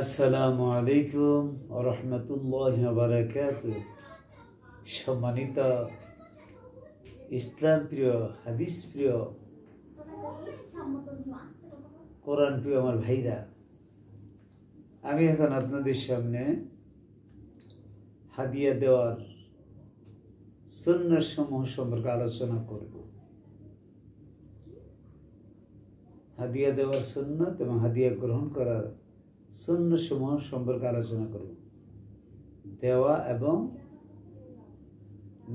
আসসালামু আলাইকুম ওয়া রাহমাতুল্লাহি ওয়া বারাকাতুহু। সম্মানিত ইসলাম প্রিয়, হাদিস প্রিয়, কোরআন প্রিয় আমার ভাইরা, আমি এখন আপনাদের সামনে হাদিয়া দেওয়ার সুন্নাত সমূহ সম্পর্কে আলোচনা করব। হাদিয়া দেওয়ার সুন্নাত এবং হাদিয়া গ্রহণ করার সুন্নাত সমূহ সম্পর্কে আলোচনা করব। দেওয়া এবং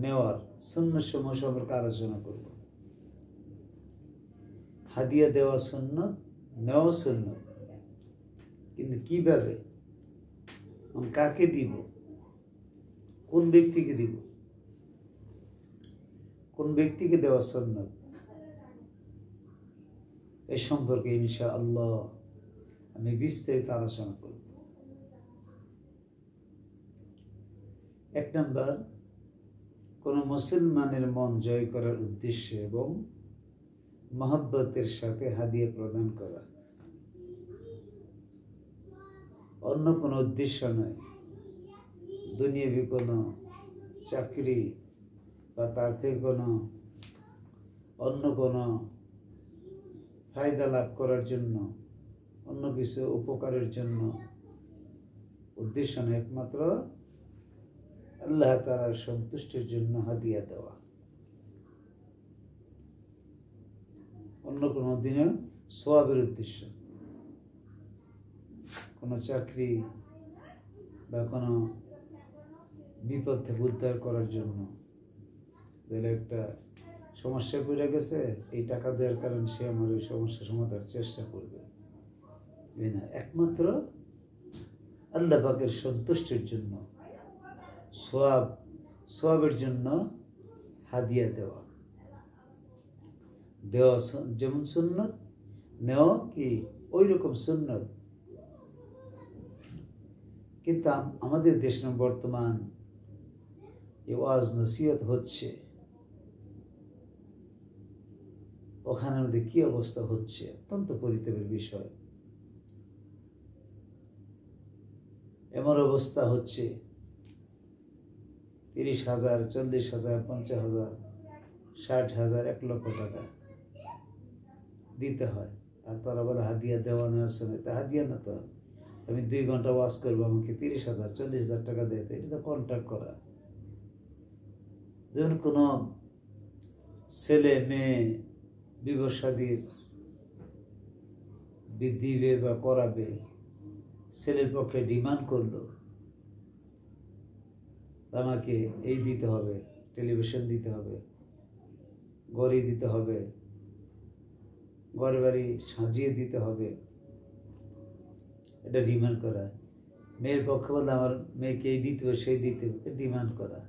নেওয়ার সুন্নাত সমূহ সম্পর্কে আলোচনা করব। হাদিয়া দেওয়া সুন্নাত, নেওয়া সুন্নাত, কিন্তু কিভাবে, কাকে দিব, কোন ব্যক্তিকে দিব, কোন ব্যক্তিকে দেওয়া সুন্নাত, এ সম্পর্কে ইনশাআল্লাহ আমি বিস্তারিত আলোচনা করব। এক নম্বর, কোন মুসলমানের মন জয় করার উদ্দেশ্যে এবং মহব্বতের সাথে হাদিয়া প্রদান করা, অন্য কোনো উদ্দেশ্য নয়। দুনিয়াবি কোনো চাকরি বা তার থেকে কোনো অন্য কোনো ফায়দা লাভ করার জন্য, অন্য কিছু উপকারের জন্য উদ্দেশ্য নয়, একমাত্র আল্লাহ তাআলার সন্তুষ্টির জন্য হাদিয়া দেওয়া। অন্য কোনো দিনে সওয়াবের উদ্দেশ্য, কোনো চাকরি বা কোনো বিপদ থেকে উদ্ধার করার জন্য। একটা সমস্যায় পড়ে গেছে, এই টাকা দেওয়ার কারণে সে আমার ওই সমস্যা সমাধানের চেষ্টা করবে না, একমাত্র আল্লাহ পাকের সন্তুষ্টির জন্য, সওয়াবের জন্য হাদিয়া দেওয়া। দেওয়া যেমন সুন্নাত, নেওয়া কি ওই রকম সুন্নাত। কিন্তু আমাদের দেশে বর্তমান এই ওয়াজ নসিহত হচ্ছে, ওখানের মধ্যে কি অবস্থা হচ্ছে, অত্যন্ত পরিতাপের বিষয়। এমন অবস্থা হচ্ছে 30,000, 40,000, 50,000, 60,000, 1 লক্ষ টাকা দিতে হয়, আর তারা বলে হাদিয়া দেওয়া নেওয়ার সময়। তা হাদিয়া না তো, আমি 2 ঘন্টা ওয়াজ করবো, আমাকে 30,000, 40,000 টাকা দেয়, তো এটা তো কন্ট্রাক্ট করা। যেমন কোনো ছেলে মেয়ে বিবাহ শাদীর দিবে বা করাবে, ছেলের পক্ষে ডিমান্ড করলো, আমাকে এই দিতে হবে, টেলিভিশন দিতে হবে, ঘড়ি দিতে হবে, ঘর বাড়ি সাজিয়ে দিতে হবে, এটা ডিমান্ড করা। মেয়ের পক্ষে বললে আমার মেয়েকে এই দিতে হবে, সেই দিতে হবে, ডিমান্ড করা।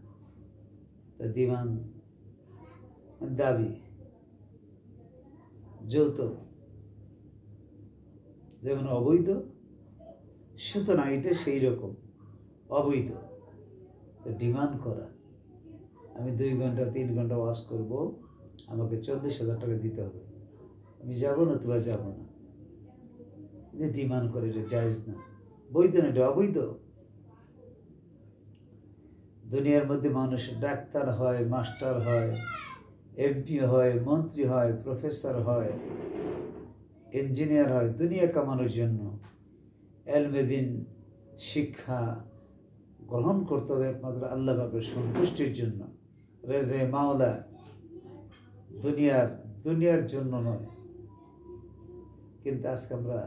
তা ডিমান্ড দাবি, যৌতুক যেমন অবৈধ, সুতরাং এটা সেই রকম অবৈধ। ডিমান্ড করা, আমি 2 ঘন্টা 3 ঘন্টা ওয়াজ করব, আমাকে 40,000 টাকা দিতে হবে, আমি যাবো না, তোরা যাবো না, যে ডিমান্ড করে, এটা জায়েজ না, বৈধ না, এটা অবৈধ। দুনিয়ার মধ্যে মানুষ ডাক্তার হয়, মাস্টার হয়, এমপি হয়, মন্ত্রী হয়, প্রফেসর হয়, ইঞ্জিনিয়ার হয়, দুনিয়া কামানোর জন্য ইলমে দ্বীন শিক্ষা গ্রহণ করতে হবে একমাত্র আল্লাহ পাকের সন্তুষ্টির জন্য, রেজে মাওলা, দুনিয়ার জন্য নয়। কিন্তু আজকে আমরা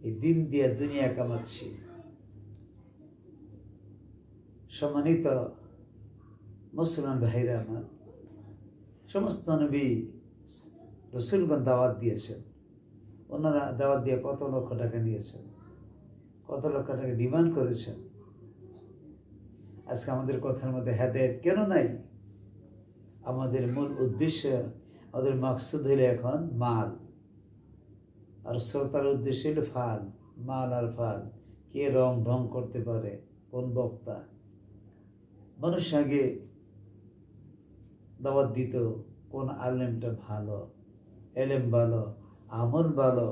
এই দিন দিয়ে দুনিয়া কামাচ্ছি। সম্মানিত মুসলমান ভাইরা আমার, সমস্ত নবী রাসূলগণ দাওয়াত দিয়েছেন, ওনারা দাওয়াত দিয়ে কত লক্ষ টাকা নিয়েছেন, কত লক্ষ টাকা ডিমান্ড করেছেন। আজকে আমাদের কথার মধ্যে হেদায়েত কেন নাই? আমাদের মূল উদ্দেশ্য, আমাদের মাকসুদ হইলে এখন মাল, আর শ্রোতার উদ্দেশ্য হইল ফাল। মাল আর ফাল, কে রং ঢং করতে পারে, কোন বক্তা। মানুষ আগে দাওয়াত দিত কোন আলেমটা ভালো, এলেম ভালো, আমল ভালো,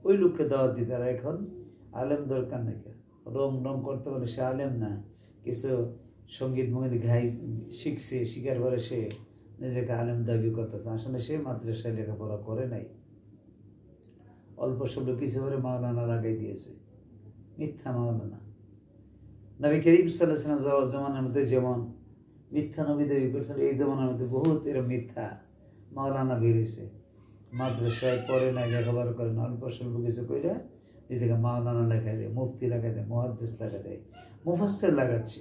ওই লোককে দাওয়াত দিতে। আর এখন আলেম দরকার নাকি, রং রং করতে বলে সে আলেম না, কিছু সঙ্গীত মঙ্গীত গাই শিখছে, শিখার পরে সে নিজেকে আলেম দাবি করতেছে। আসলে সে মাদ্রাসায় লেখাপড়া করে নাই, অল্প স্বল্প কিছু করে মাওলানা লাগাই দিয়েছে, মিথ্যা মাওলানা। নবী করিম সাল্লাল্লাহু আলাইহি ওয়াসাল্লাম জমানার মধ্যে যেমন মিথ্যা নবী দাবি করছিল, এই জমানার মধ্যে বহুত এরকম মিথ্যা মাওলানা বেরিয়েছে। মাদ্রাসায় পড়ে না, লেখাপড়া করে না, অল্প স্বল্প কিছু করে নিজেকে মাওলানা লেখাই দেয়, মুফতি লাগাই দেয়, মুহাদ্দিস লাগাই দেয়, মুফাসসির লাগাচ্ছে।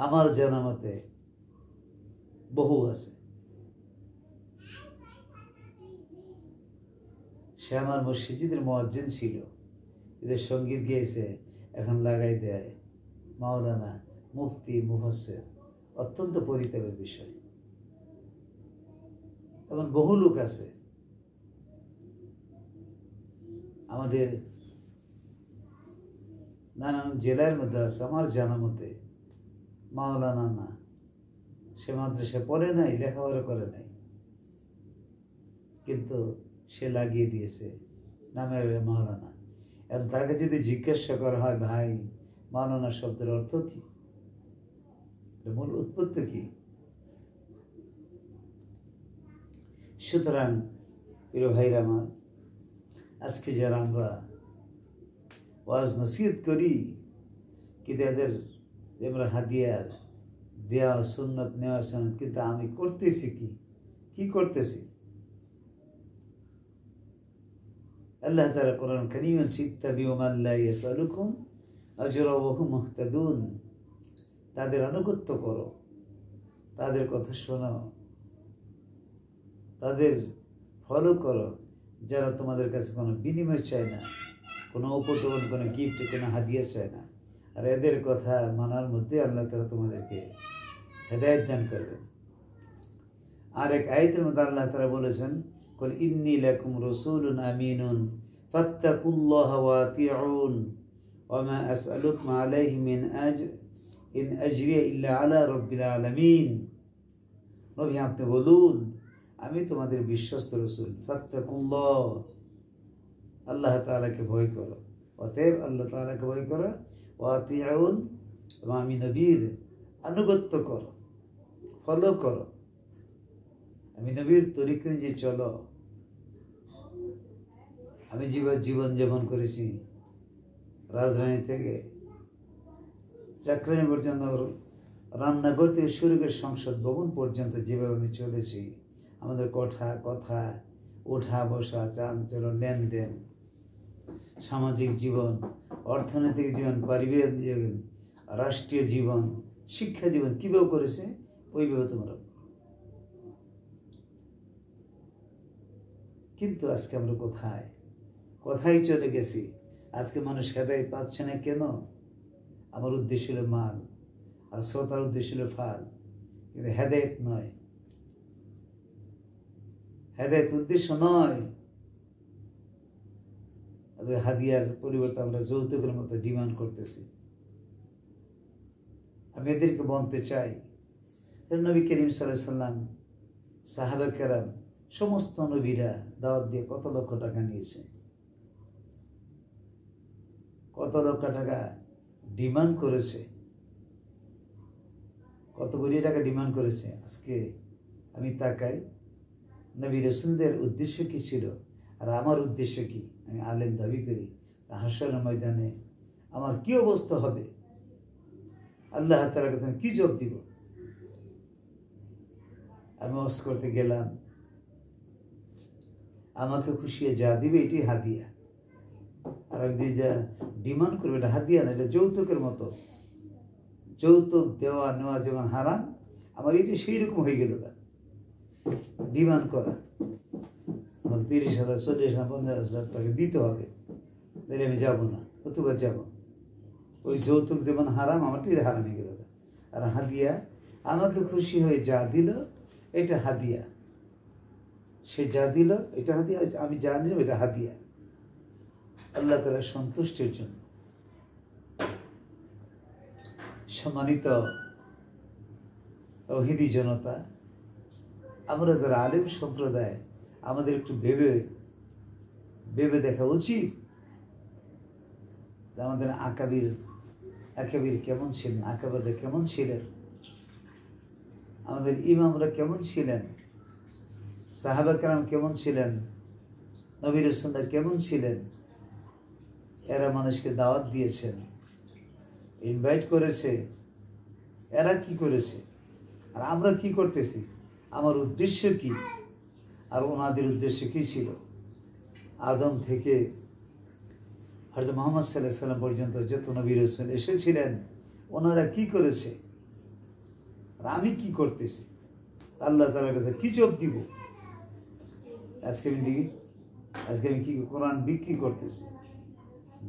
আমার জানা মতে বহু আছে। সে আমার মসজিদের মুয়াজ্জিন ছিল, এদের সঙ্গীত গিয়েছে, এখন লাগাই দেয় মাওলানা, মুফতি, মুফাসসির। অত্যন্ত পরিতাপের বিষয়। এমন বহু লোক আছে আমাদের নানান জেলার মধ্যে আছে, আমার জানা মতে মাওলানা না, সে মাদ্রাসায় পড়ে নাই, লেখাপড়া করে নাই, কিন্তু সে লাগিয়ে দিয়েছে নামের মাওলানা। এবং তাকে যদি জিজ্ঞাসা করা হয়, ভাই মাওলানা শব্দের অর্থ কি, মূল উৎপত্তি কি? সুতরাং প্রিয় ভাইরা আমার, আজকে যারা আমরা ওয়াজ নসিহত করি, কিন্তু এদের যে আমরা হাদিয়ার দেওয়া সুন্নত নেওয়া সুন্নত, কিন্তু আমি করতেছি কি করতেছি? আল্লাহ তাআলা কোরআন কারীমে ইত্তাবিউ মান লা ইয়াসালুকুম আজরা ওয়া হুম মুহতাদুন, তাদের আনুগত্য করো, তাদের কথা শোনো, তাদের ফলো করো, যারা তোমাদের কাছে কোনো বিনিময় চায় না, কোনো উপটোকন, কোনো গিফট, কোনো হাদিয়া চায় না। আর এদের কথা মানার মধ্যে আল্লাহ তাআলা তোমাদেরকে হেদায়েত দান করবেন। আর এক আয়াতের মধ্যে আল্লাহ তাআলা বলেছেন, কুল ইন্নী লাকুম রাসূলুন আমিনুন ফাত্তাকুল্লাহা ওয়া আতিউন ওয়া মা আসআলুকুম আলাইহি মিন আজর ইন আজরিয়া ইল্লা আলা রাব্বিল আলামিন। নবী আপনি বলুন, আমি তোমাদের বিশ্বস্ত রাসূল, ফাত্তাকুল্লাহ, আল্লাহ তাআলাকে ভয় করো, অতএব আল্লাহ তাআলাকে ভয় করো, ওয়া আতিউন, এবং আমি নবীর আনুগত্য করো, ফলো করো, আমি নবীর তরিকা অনুযায়ী চলো। আমি জীবন যাপন করেছি রাজধানী থেকে চাকরানি পর্যন্ত, রান্নাঘর থেকে শুরু করে সংসদ ভবন পর্যন্ত যেভাবে আমি চলেছি, আমাদের কথা, ওঠা বসা, চালচলন, লেনদেন, সামাজিক জীবন, অর্থনৈতিক জীবন, পারিবারিক জীবন, রাষ্ট্রীয় জীবন, শিক্ষা জীবন কীভাবে করেছে, ওইভাবে তোমরা। কিন্তু আজকে আমরা কোথায় চলে গেছি? আজকে মানুষ হেদায়েত পাচ্ছে না কেন? আমার উদ্দেশ্য হলো মাল, আর শ্রোতার উদ্দেশ্য হলো ফাল, কিন্তু হেদায়েত নয়, হেদায়েত উদ্দেশ্য নয়। আজকে হাদিয়ার পরিবর্তে আমরা যৌতুকের মতো ডিমান্ড করতেছি। আমি এদেরকে বলতে চাই, নবী করিম সাল্লাল্লাহু আলাইহি ওয়াসাল্লাম, সাহাবা কেরাম, সমস্ত নবীরা দাওয়াত দিয়ে কত লক্ষ টাকা নিয়েছে, কত লক্ষ টাকা ডিমান্ড করেছে, কত কোটি টাকা ডিমান্ড করেছে। আজকে আমি তাকাই, নবী রাসূলদের উদ্দেশ্য কি ছিল আর আমার উদ্দেশ্য কি? আমি আলেম দাবি করি, হাসরের ময়দানে আমার কি অবস্থা হবে, আল্লাহ তাআলার কাছে আমি কি জবাব দিব? আমি ওয়াজ করতে গেলাম, আমাকে খুশিয়ে যা দিবে এটি হাদিয়া, আর আমি যা ডিমান্ড করবে এটা হাদিয়া না, এটা যৌতুকের মতো। যৌতুক দেওয়া নেওয়া যেমন হারাম, আমার এটি সেই রকম হয়ে গেল না। ডিমান্ড করা, আমাকে 30,000, 40,000, 50,000 টাকা দিতে হবে, তাহলে আমি যাবো না, কতবার যাবো? ওই যৌতুক যেমন হারাম, আমারটি হারাম হয়ে গেল। আর হাদিয়া, আমাকে খুশি হয়ে যা দিল এটা হাদিয়া, সে যা দিল এটা হাদিয়া, আমি যা নিলাম এটা হাদিয়া, আল্লাহ তাআলার সন্তুষ্টির জন্য। সম্মানিত তৌহিদি জনতা, আমরা যারা আলেম সম্প্রদায়, আমাদের একটু ভেবে ভেবে দেখা উচিত আমাদের আকাবির কেমন ছিলেন, আকাবাদে কেমন ছিলেন, আমাদের ইমামরা কেমন ছিলেন, সাহাবা কেরাম কেমন ছিলেন, নবী রাসূলরা কেমন ছিলেন। এরা মানুষকে দাওয়াত দিয়েছেন, ইনভাইট করেছে, এরা কি করেছে আর আমরা কি করতেছি, আমার উদ্দেশ্য কি আর ওনাদের উদ্দেশ্য কি ছিল। আদম থেকে হযরত মুহাম্মদ সাল্লাল্লাহু আলাইহি সাল্লাম পর্যন্ত যত নবী রাসূল এসেছিলেন ওনারা কি করেছে আর আমি কি করতেছি, আল্লাহ তাআলার কাছে কি জবাব দিব। আজকে আমি কি কোরআন বিক্রি করতেছি,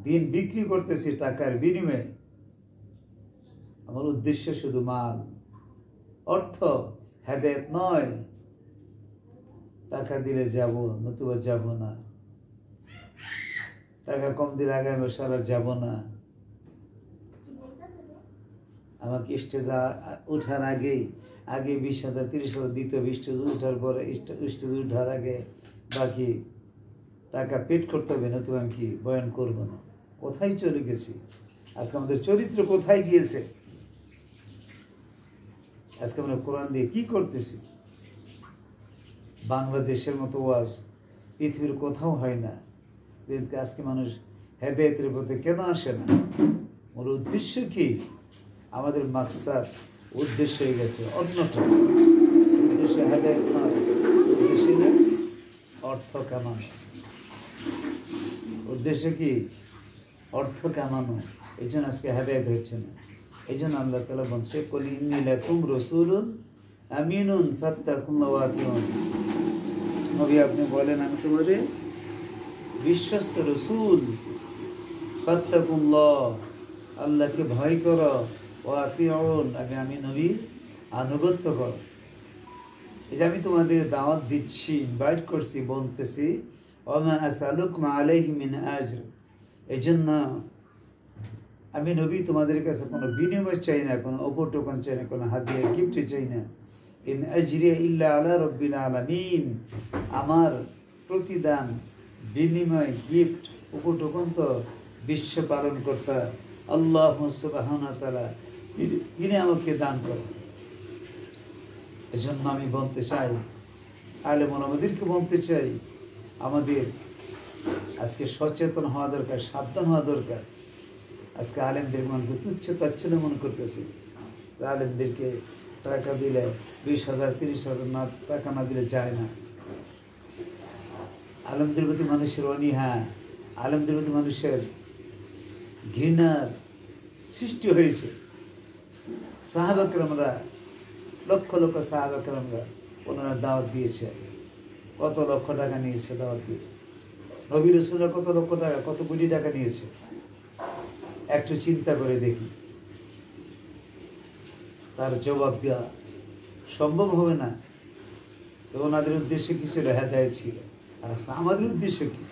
দিন বিক্রি করতেছি টাকার বিনিময়ে। আমার উদ্দেশ্য শুধু মাল, অর্থ, হেদায়েত নয়। টাকা দিলে যাব, নতুবা যাব না। টাকা কম দিলে আগামী বছর আর যাব না। আমাকে স্টেজে উঠার আগে 20,000 30,000 দিত, স্টেজে উঠার পরে স্টেজে উঠার আগে বাকি টাকা পেড করতে হবে, নতুবা আমি কি বয়ান করবো না। কোথায় চলে গেছি আজকে, আমাদের চরিত্র কোথায় গিয়েছে। আজকে আমরা কোরআন দিয়ে কি করতেছি। বাংলাদেশের মতো ওয়াজ পৃথিবীর কোথাও হয় না। আজকে মানুষ হেদায়েতের পথে কেন আসে না? ওর উদ্দেশ্য কি? আমাদের মাকসাদ, উদ্দেশ্য হয়ে গেছে অন্যটা। উদ্দেশ্য হেদায়েত নয়, উদ্দেশ্য অর্থ কামানো। উদ্দেশ্য কি? অর্থ কামানো। এই জন্য আজকে হেদায়েত হচ্ছে না। এই জন্য আল্লাহ তাআলা বলছে, কুল ইন্নী লাকুম রাসূলুন আমিনুন ফাত্তাকুল্লাহ ওয়া আতিউন। নবী আপনি বলেন, আমি তোমাদের বিশ্বস্ত রাসূল, ফাত্তাকুল্লাহ আল্লাহকে ভয় করো, ওয়া আতিউন আমি নবীর আনুগত্য করো। এই যে আমি তোমাদের দাওয়াত দিচ্ছি, ইনভাইট করছি, বলতেছি ওয়া মা আসআলুকুম আলাইহি মিন আজর। এই জন্য আমি নবী তোমাদের কাছে কোনো বিনিময় চাই না, কোনো উপটোকন চাই না, কোনো হাদিয়া গিফট চাই না। ইন আজরিয়া ইল্লা আলা রাব্বিল আলামিন। আমার প্রতিদান, বিনিময়, গিফট, উপটোকন তো বিশ্ব পালন কর্তা আল্লাহ সুবহানাহু ওয়া তাআলা, তিনি আমাকে দান করেন। এজন্য আমি বলতে চাই, আলেম ওলামাদেরকে বলতে চাই, আমাদের আজকে সচেতন হওয়া দরকার, সাবধান হওয়া দরকার। আজকে আলেমদের মানুষ তুচ্ছ তাচ্ছিল্য মনে করতেছে। আলেমদেরকে টাকা দিলে 20,000 30,000 না টাকা না দিলে যায় না। আলেমদের প্রতি মানুষের অনীহা, আলেমদের প্রতি মানুষের ঘৃণার সৃষ্টি হয়েছে। সাহাবা কেরামরা, লক্ষ লক্ষ সাহাবা কেরামরা ওনারা দাওয়াত দিয়েছে, কত লক্ষ টাকা নিয়েছে দাওয়াত দিয়ে। নবী রাসূলরা কত লক্ষ টাকা, কত কোটি টাকা নিয়েছে। একটু চিন্তা করে দেখি, তার জবাব দেওয়া সম্ভব হবে না। তো ওনাদের উদ্দেশ্য কি ছিল? হেদায়েত ছিল। আর আমাদের উদ্দেশ্য কি?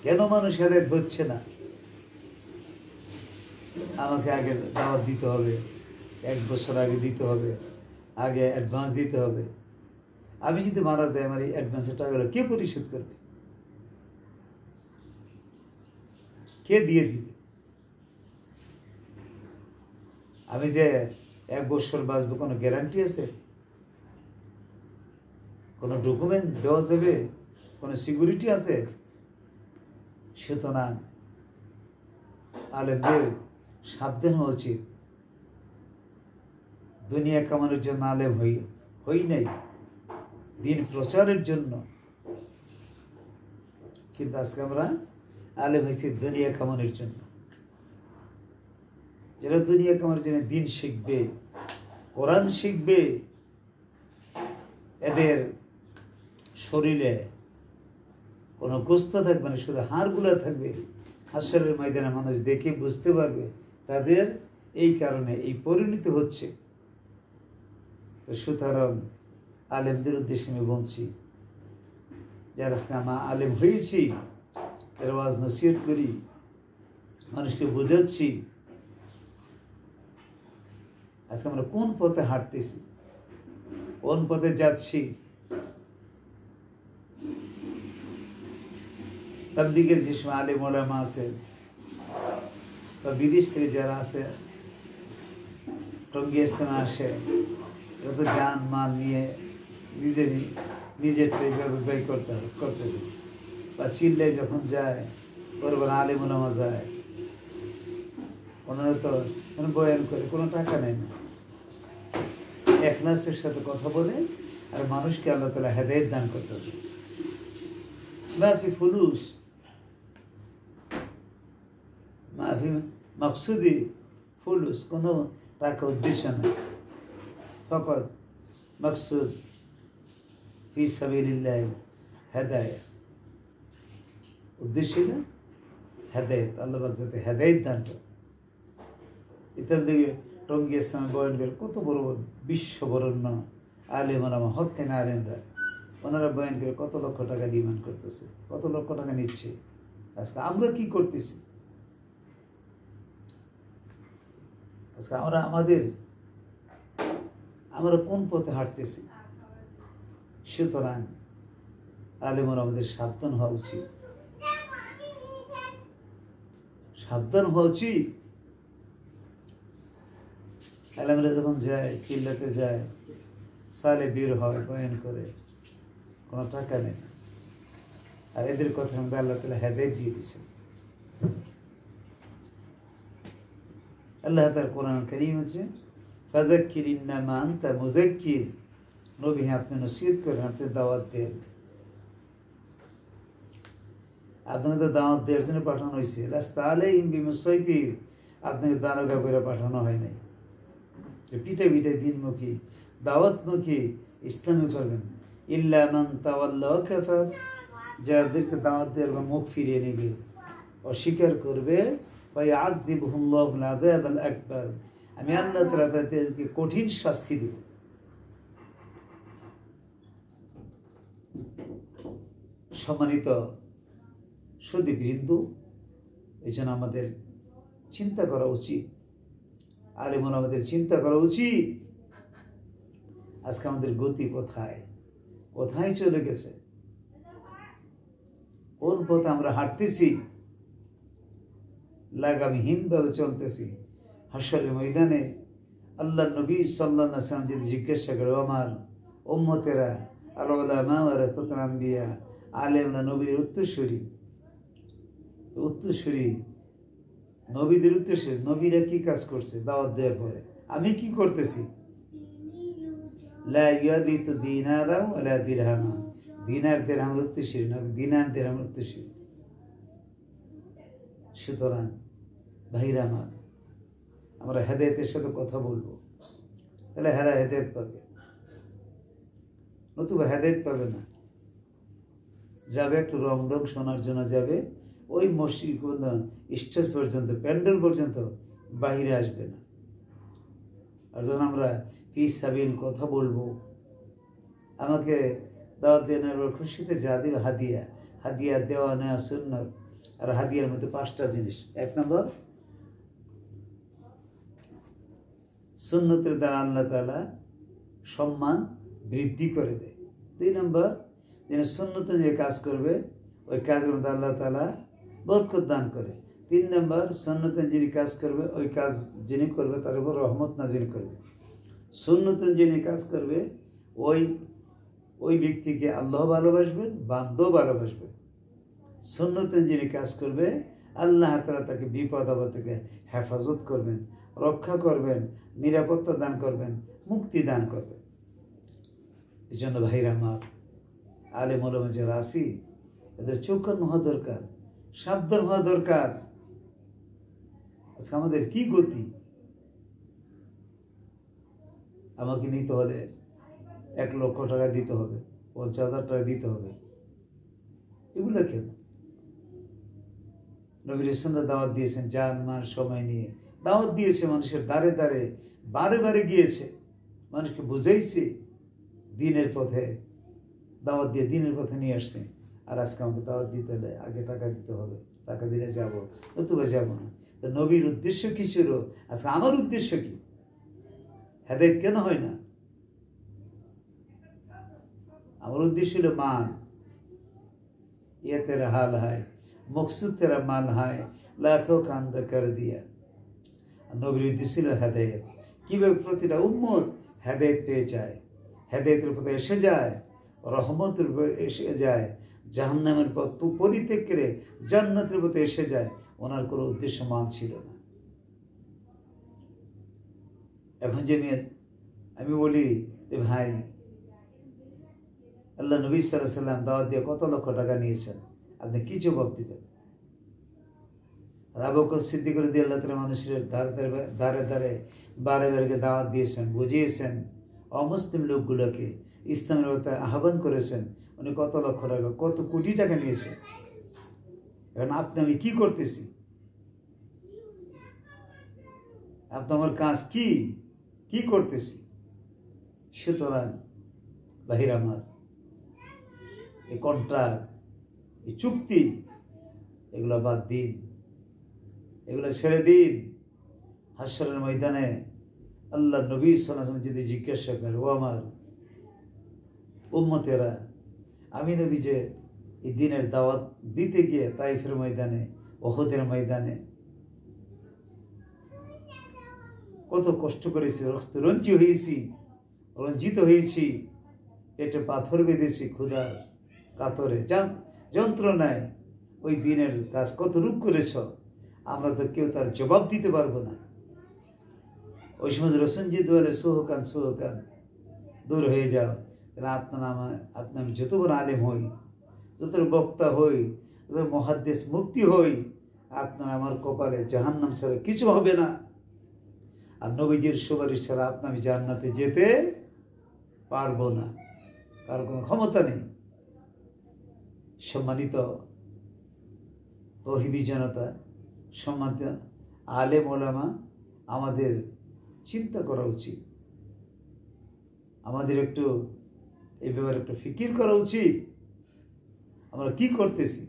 কেন মানুষ হেদায়েত হচ্ছে না? আমাকে আগে দাওয়াত দিতে হবে, 1 বছর আগে দিতে হবে, আগে অ্যাডভান্স দিতে হবে। আমি যদি মারা যাই, আমার এই অ্যাডভান্সের টাকাগুলো কে পরিশোধ করবে? কে দিয়ে দিবে? আমি যে 1 বছর বাঁচবো, কোনো গ্যারান্টি আছে? কোনো ডকুমেন্ট দেওয়া যাবে? কোনো সিকিউরিটি আছে? সুতরাং আলেমদের সাবধান হওয়া উচিত। দুনিয়া কামানোর জন্য আলেম হই নাই, দিন প্রচারের জন্য। কিন্তু আজকে আমরা আলেম হয়েছি দুনিয়া কামানোর জন্য। যারা দুনিয়া কামানোর জন্য দিন শিখবে, কোরআন শিখবে, এদের শরীরে কোনো গোস্ত থাকবে না, শুধু হাড়গুলা থাকবে। হাসরের ময়দানে মানুষ দেখে বুঝতে পারবে তাদের এই কারণে এই পরিণতি হচ্ছে। তো সুতরাং আলেমদের উদ্দেশ্যে আমি বলছি, যারা আমরা আলেম হয়েছি, এর ওয়াজ নসিহত করি, মানুষকে বোঝাচ্ছি। আজকে আমরা কোন পথে হাঁটতেছি, কোন পথে যাচ্ছি, তাবলীগের যে সময় আলেম ওলামা আছে বা বিদেশ থেকে যারা আছে টঙ্গী ইস্তেমা আসে, এরা তো জান মাল নিয়ে নিজের ব্যয় করতেছে। বা চিল্লে যখন যায়, পরবার আলেম ওলামা যায়, ওনারা তো বয়ান করে, কোনো টাকা নেয় না, ইখলাসের সাথে কথা বলে, আর মানুষকে আল্লাহ তাআলা হেদায়েত দান করতেছে। মাফি ফুলুস, মাফি মাকসুদি ফুলুস, কোনো টাকা উদ্দেশ্য নেই, ফকত মকসুদ ফি সাবিলিল্লাহ হেদায়েত, উদ্দেশ্য না হেদায়েত, আল্লাহ পাক যাতে হেদায়েত দান করে। ইত্যাদি দিকে টঙ্গী ইসলামে বয়ান করে কত বড় বড় বিশ্ববরণ্য আলেম ওলামা হক্কানি আলেমরা, ওনারা বয়ান করে কত লক্ষ টাকা ডিমান্ড করতেছে, কত লক্ষ টাকা নিচ্ছে। আজকে আমরা কি করতেছি? আজকে আমরা কোন পথে হাঁটতেছি? সুতরাং আলেমরা আমাদের সাবধান হওয়া উচিত, সাবধান হওয়া উচিত। আলেমরা যখন যায়, চিল্লাতে যায়, সালে বের হয়, বয়ান করে, কোনো টাকা নেই। আর এদের কথা আমাদের আল্লাহ তাআলা হেদায়েত দিয়ে দিয়েছে। আল্লাহ তাআলা কোরআন কারীম আছে, ফাযাক্কির ইন্নামা আনতা মুযাক্কির, নবী আপনি নসিহত করেন, আপনি দাওয়াত দেন। আপনাকে তো দাওয়াত দেওয়ার জন্য পাঠানো হয়েছে, লাস্তা আলাইহিম বিমুসাইতির, আপনাকে দারোগা করে পাঠানো হয় নাই। পিঠে পিঠে দিনমুখী দাওয়াতমুখী ইসলামী করবেন। ইল্লা মান তাওয়াল্লা ওয়া কাফার, যাদেরকে দাওয়াত দেওয়ার মুখ ফিরিয়ে নেবে, অস্বীকার করবে, ফায়াযিবুহুল্লাহুল আযাবাল আকবার, আমি আল্লাহ তাআলা তাদেরকে কঠিন শাস্তি দেব। সম্মানিত সুধীবৃন্দ, এই জন্য আমাদের চিন্তা করা উচিত, আলেমন আমাদের চিন্তা করা উচিত, আজকে আমাদের গতি কোথায়, কোথায় চলে গেছে, কোন পথে আমরা হাঁটতেছি, লাগামহীনভাবে চলতেছি। হাসরের ময়দানে আল্লাহ নবী সাল্লাল্লাহু আলাইহি ওয়াসাল্লাম যদি জিজ্ঞাসা করে, আমার উম্মতেরা আল উলামা ওয়ারাসাতুল আম্বিয়া, আলেমরা নবীর উত্তরসূরি, নবীদের উদ্দেশ্যে নবীরা কি কাজ করছে দাওয়াত দেওয়ার পরে, আমি কি করতেছি? লা ইয়াদিতু দিনারা ওয়ালা দিরহামা, দিনার দিরহামের উদ্দেশ্যে না, দিনার দিরহামের উদ্দেশ্যে। সুতরাং ভাইরা আমার, আমরা হেদায়েতের সাথে কথা বলবো, তাহলে হেদায়েত পাবে, নতুবা হেদায়েত পাবে না। যাবে একটু রং শোনার জন্য যাবে, ওই মসজিদ স্টেজ পর্যন্ত, প্যান্ডেল পর্যন্ত, বাহিরে আসবে না। আর যখন আমরা ফি সাবিল কথা বলবো, আমাকে দাওয়াত দেওয়ার খুশিতে যা দিবে হাদিয়া, হাদিয়া দেওয়া নেওয়া সুন্নাত। আর হাদিয়ার মধ্যে 5টা জিনিস। 1 নম্বর, সুন্নতের দ্বারা আল্লাহ তাআলা সম্মান বৃদ্ধি করে দেয়। 2 নম্বর, যিনি সুন্নতে যে কাজ করবে, ওই কাজের মধ্যে আল্লাহ তাআলা বরকত দান করে। 3 নম্বর, সুন্নতে যিনি কাজ করবে, ওই কাজ যিনি করবে তার উপর রহমত নাজিল করবে। সুন্নতে যিনি কাজ করবে, ওই ব্যক্তিকে আল্লাহ ভালোবাসবেন, বান্দাও ভালোবাসবেন। সুন্নতে যিনি কাজ করবে, আল্লাহ তাআলা তাকে বিপদ আপদ থেকে হেফাজত করবেন, রক্ষা করবেন, নিরাপত্তা দান করবেন, মুক্তি দান করবেন। এই জন্য ভাইরা আমার, আলেম ওলামা যারা আছি, এদের চৌকান্ন হওয়া দরকার, সাবধান হওয়া দরকার। আজকে আমাদের কি গতি? আমাকে নিতে হলে 1 লক্ষ টাকা দিতে হবে, 50,000 টাকা দিতে হবে। এগুলো কেন? নবী রাসূলুল্লাহ দাওয়াত দিয়েছেন, জান মাল সময় নিয়ে দাওয়াত দিয়েছে, মানুষের দ্বারে দ্বারে বারে বারে গিয়েছে, মানুষকে বুঝাইছে, দিনের পথে দাওয়াত দিয়ে দিনের পথে নিয়ে আসছে। আর আজকে আমাকে দাওয়াত দিতে হলে আগে টাকা দিতে হবে, টাকা দিলে যাব, নতুবা যাব না। তো নবীর উদ্দেশ্য কি ছিল? আজকে আমার উদ্দেশ্য কি? হেদায়েত কেন হয় না? আমার উদ্দেশ্য ছিল মান, ইয়ে তেরা হাল হয়, মকসুদ তেরা মান হায় লাখো কান্দ কর দিয়া। নবীর উদ্দেশ্য ছিল হেদায়েত। কিভাবে প্রতিটা উম্মত হেদায়েত পেয়ে যায়, হেদায়েতের পথে এসে যায়, রহমতের এসে যায়, জাহান্নামের পথ পরিত্যাগ করে জান্নাতের পথে এসে যায়, ওনার কোনো উদ্দেশ্য মান ছিল না। এখন যে আমি বলি যে ভাই, আল্লাহ নবী সাল্লাল্লাহু আলাইহি ওয়াসাল্লাম দাওয়াত দিয়ে কত লক্ষ টাকা নিয়েছেন, আপনি কি জবাব দিবেন? আবু বকর সিদ্দিক রাদিয়াল্লাহু তাআলা মানুষের দ্বারে দ্বারে বারে বারে দাওয়াত দিয়েছেন, বুঝিয়েছেন, অমুসলিম লোকগুলোকে ইসলামের পথে আহ্বান করেছেন। উনি কত লক্ষ টাকা, কত কোটি টাকা নিয়েছেন। এখন আপনি আমি কি করতেছি? আপনি আমার কাজ কি কি করতেছি? সুতরাং বাহির আমার এই কন্ট্রাক্ট, এই চুক্তি, এগুলো বাদ দিন, এগুলো ছেড়ে দিন। হাসরের ময়দানে আল্লাহ নবী সাল্লাল্লাহু আলাইহি ওয়াসাল্লাম যদি জিজ্ঞাসা করে, ও আমার উম্মতেরা, আমি নবী যে এই দিনের দাওয়াত দিতে গিয়ে তাইফের ময়দানে, ওহদের ময়দানে কত কষ্ট করেছি, রঞ্জিত হয়েছি, পেটে পাথর বেঁধেছি, ক্ষুধার কাতরে যন্ত্রণায় ওই দিনের কাজ কত রূপ করেছ, আমরা তো কেউ তার জবাব দিতে পারবো না। ওই সময় রসঞ্জিত বলে, সোহকান সোহকান, দূর হয়ে যাও। আপনি আমি যত বড় আলেম হই, যত বক্তা হই, যত মুহাদ্দিস মুফতি হই, আপনার আমার কপালে জাহান্নাম ছাড়া কিছু হবে না। আর নবীজির সুপারিশ ছাড়া আপনি আমি জান্নাতে যেতে পারবো না, তার কোনো ক্ষমতা নেই। সম্মানিত তৌহিদি জনতা, সম্মানিত আলেম ওলামা, আমাদের চিন্তা করা উচিত, আমাদের একটু এই ব্যাপারে একটু ফিকির করা উচিত, আমরা কি করতেছি।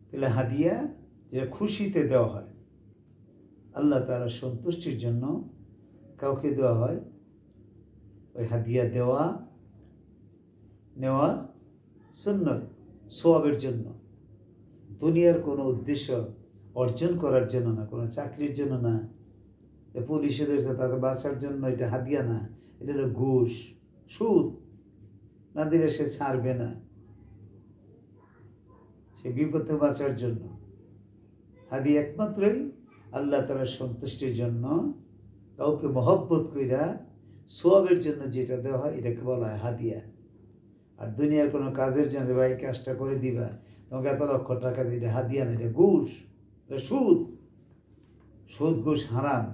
তাহলে হাদিয়া যেটা খুশিতে দেওয়া হয়, আল্লাহ তাআলার সন্তুষ্টির জন্য কাউকে দেওয়া হয়, ওই হাদিয়া দেওয়া নেওয়া সুন্নত, সওয়াবের জন্য, দুনিয়ার কোনো উদ্দেশ্য অর্জন করার জন্য না, কোনো চাকরির জন্য না, পুলিশে ধরেছে তাদের বাঁচার জন্য, এটা হাদিয়া না, এটা হলো ঘুষ, সুদ না দিলে সে ছাড়বে না, সে বিপদে বাঁচার জন্য। হাদিয়া একমাত্রই আল্লাহ তাআলার সন্তুষ্টির জন্য, কাউকে মহব্বত কইরা সওয়াবের জন্য যেটা দেওয়া হয়, এটাকে বলা হয় হাদিয়া। আর দুনিয়ার কোনো কাজের জন্য ভাই কাজটা করে দিবা, তোমাকে এত লক্ষ টাকা দিয়ে, এটা হাদিয়া না, এটা ঘুষ, এটা সুদ। সুদ ঘুষ হারাম।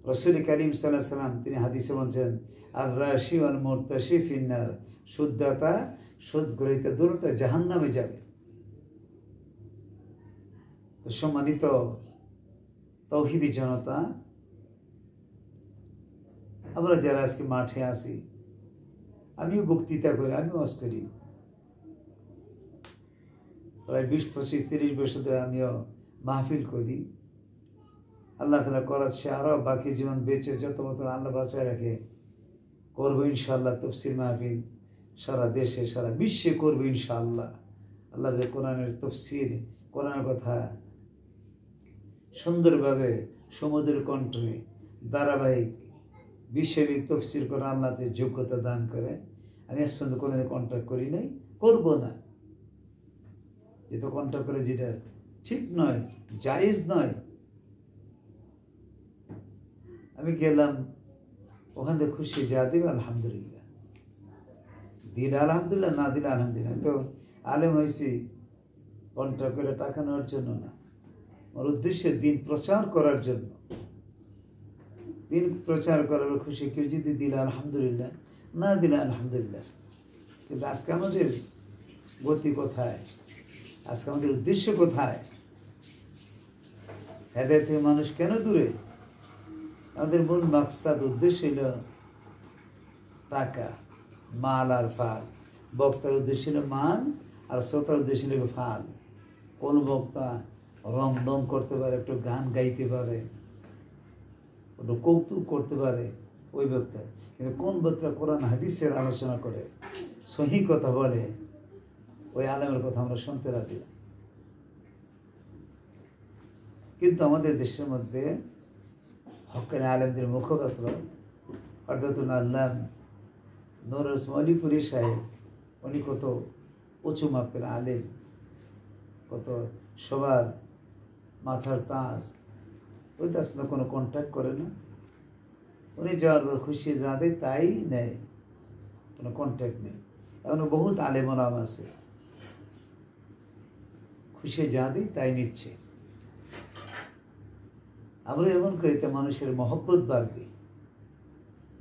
রাসূল কারীম সাল্লাল্লাহু আলাইহি ওয়াসাল্লাম তিনি হাদিসে বলছেন, আর রাশি ওয়াল মুরতাশি ফিন্নার, সুদদাতা সুদ গ্রহীতা দুটোটা জাহান্নামে যাবে। তো সম্মানিত তৌহিদি জনতা, আমরা যারা আজকে মাঠে আসি, আমিও বক্তৃতা করি, আমিও ওয়াজ করি, প্রায় 20, 25, 30 বছর ধরে আমিও মাহফিল করি। আল্লাহ তাআলা করাচ্ছে, আরও বাকি জীবন বেঁচে যত বছর আল্লাহ বাঁচায় রাখে করবো ইনশাআল্লাহ তফসির মাহফিল, সারা দেশে সারা বিশ্বে করবো ইনশাআল্লাহ। আল্লাহ যে কোরআনের তফসির, কোরআনের কথা সুন্দরভাবে সমুদ্রের কণ্ঠে ধারাবাহিক বিশ্বব্যাপী তফসির করে আল্লাহতে যোগ্যতা দান করে। আমি আজ পর্যন্ত কোনো কন্ট্যাক্ট করি নাই, করবো না, যেটা কন্ট্যাক্ট করে যেটা ঠিক নয়, জায়েজ নয়। আমি গেলাম ওখান থেকে খুশি, যা দিবে আলহামদুলিল্লাহ, দিলে আলহামদুলিল্লাহ, না দিলে আলহামদুলিল্লাহ। তো আলেম হয়েছি কন্ট্যাক্ট করে টাকা নেওয়ার জন্য না, আমার উদ্দেশ্যে দিন প্রচার করার জন্য, দিন প্রচার করার খুশি। কেউ যদি দিলে আলহামদুলিল্লাহ, না দিলে আলহামদুলিল্লাহ। কিন্তু আজকে আমাদের গতি কোথায়? আজকে আমাদের উদ্দেশ্য কোথায়? হেদায়েত থেকে মানুষ কেন দূরে? আমাদের মূল মাকসাদ, উদ্দেশ্য হইল টাকা, মাল আর ফাল। বক্তার উদ্দেশ্য হলো মান, আর শ্রোতার উদ্দেশ্য হলো ফাল। কোন বক্তা রমদম করতে পারে, একটু গান গাইতে পারে, ওটা কৌতুক করতে পারে ওই বক্তা, কিন্তু কোন বক্তা কোরআন হাদিসের আলোচনা করে সহি কথা বলে, ওই আলেমের কথা আমরা শুনতে রাজি না। কিন্তু আমাদের দেশের মধ্যে হক্কানি আলেমদের মুখপাত্র হযরতুল আল্লাহ নূর ওসমানীপুরী সাহেব, উনি কত উঁচু মাপের আলেম, কত সবার মাথার তাজ, ওই তার সাথে কোনো কন্ট্যাক্ট করে না। উনি যাওয়ার খুশি যা দেয় তাই নেয়, কোনো কন্ট্যাক্ট নেই। এমন বহুত আলেম ওলাম আছে, খুশি যা দেয় তাই নিচ্ছে। আমরা এমন করিতে মানুষের মহব্বত বাড়বে,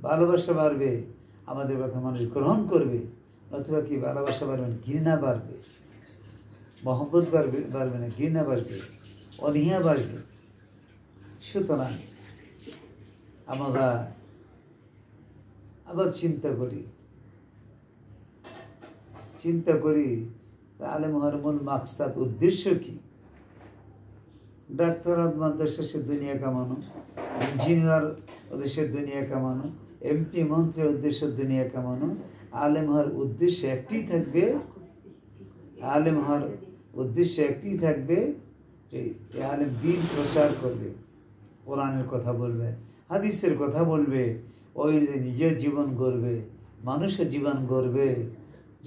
ভালোবাসা বাড়বে, আমাদের কথা মানুষ গ্রহণ করবে, অথবা কি ভালোবাসা বাড়বে না, ঘৃণা বাড়বে। মহব্বত বাড়বে না, ঘৃণা বাড়বে, অনীহা বাড়বে। সুতরাং আমরা আবার চিন্তা করি আলেম হওয়ার মূল মাকসাদ, উদ্দেশ্য কি? ডাক্তার উদ্দেশ্য সে দুনিয়া কামানো, ইঞ্জিনিয়ার উদ্দেশ্যে দুনিয়া কামানো, এমপি মন্ত্রীর উদ্দেশ্য দুনিয়া কামানো। আলেম হওয়ার উদ্দেশ্য একটি থাকবে, যে আলেম দ্বীন প্রচার করবে, কোরআনের কথা বলবে, হাদিসের কথা বলবে, ওই নিজের জীবন গড়বে, মানুষের জীবন গড়বে,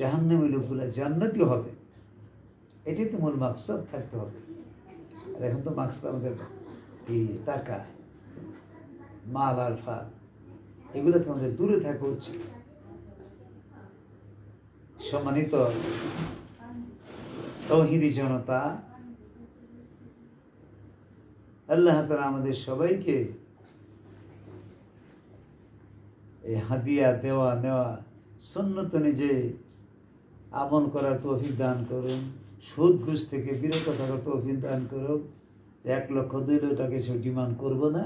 জাহান্নামী লোকগুলো জান্নাতি হবে। এটাই তো মূল মাকসাদ থাকতে হবে। আর এখন তো মাকসাদ আমাদের এই টাকা, মাল আর ফাল, এগুলো থেকে আমাদের দূরে থাকা উচিত। সম্মানিত তাওহীদি জনতা, আল্লাহ তাআলা আমাদের সবাইকে এই হাদিয়া দেওয়া নেওয়া, সুন্নত অনুযায়ী আমল করার তৌফিক দান করুন। সুদ ঘুষ থেকে বিরত থাকার তৌফিক দান করুন। 1 লক্ষ 2 লক্ষ টাকা কিছু ডিমান্ড করবো না,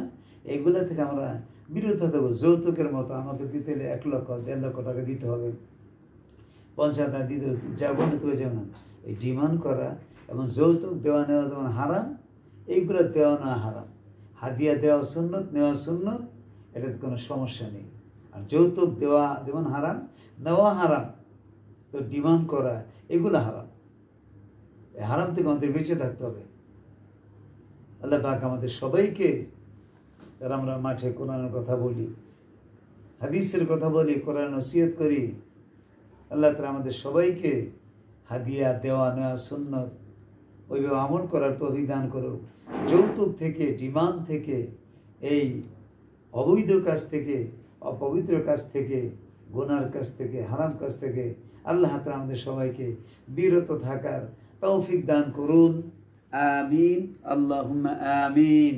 এগুলা থেকে আমরা বিরত থাকবো। যৌতুকের মতো আমাকে দিতে হলে 1 লক্ষ 1.5 লক্ষ টাকা দিতে হবে, পঞ্চায়েত দিতে যাবো না, তো যেমন এই ডিমান্ড করা এবং যৌতুক দেওয়া নেওয়া যেমন হারাম, এইগুলো দেওয়া নেওয়া হারাম। হাদিয়া দেওয়া সুন্নত, নেওয়া সুন্নত, এটাতে কোনো সমস্যা নেই। আর যৌতুক দেওয়া যেমন হারাম, নেওয়া হারাম, তো ডিমান্ড করা এগুলো হারাম। এই হারাম থেকে আমাদের বেঁচে থাকতে হবে। আল্লাহ পাক আমাদের সবাইকে, যারা আমরা মাঠে কোরআনের কথা বলি, হাদিসের কথা বলি, কোরআন নসিহত করি, আল্লাহ তাআলা আমাদের সবাইকে হাদিয়া দেওয়া নেওয়া সুন্নত ওইভাবে আমল করার তৌফিক দান করুক। যৌতুক থেকে, ডিমান্ড থেকে, এই অবৈধ কাজ থেকে, অপবিত্র কাজ থেকে, গুনার কাজ থেকে, হারাম কাজ থেকে আল্লাহ তাআলা আমাদের সবাইকে বিরত থাকার তৌফিক দান করুন। আমিন, আল্লাহুম্মা আমিন।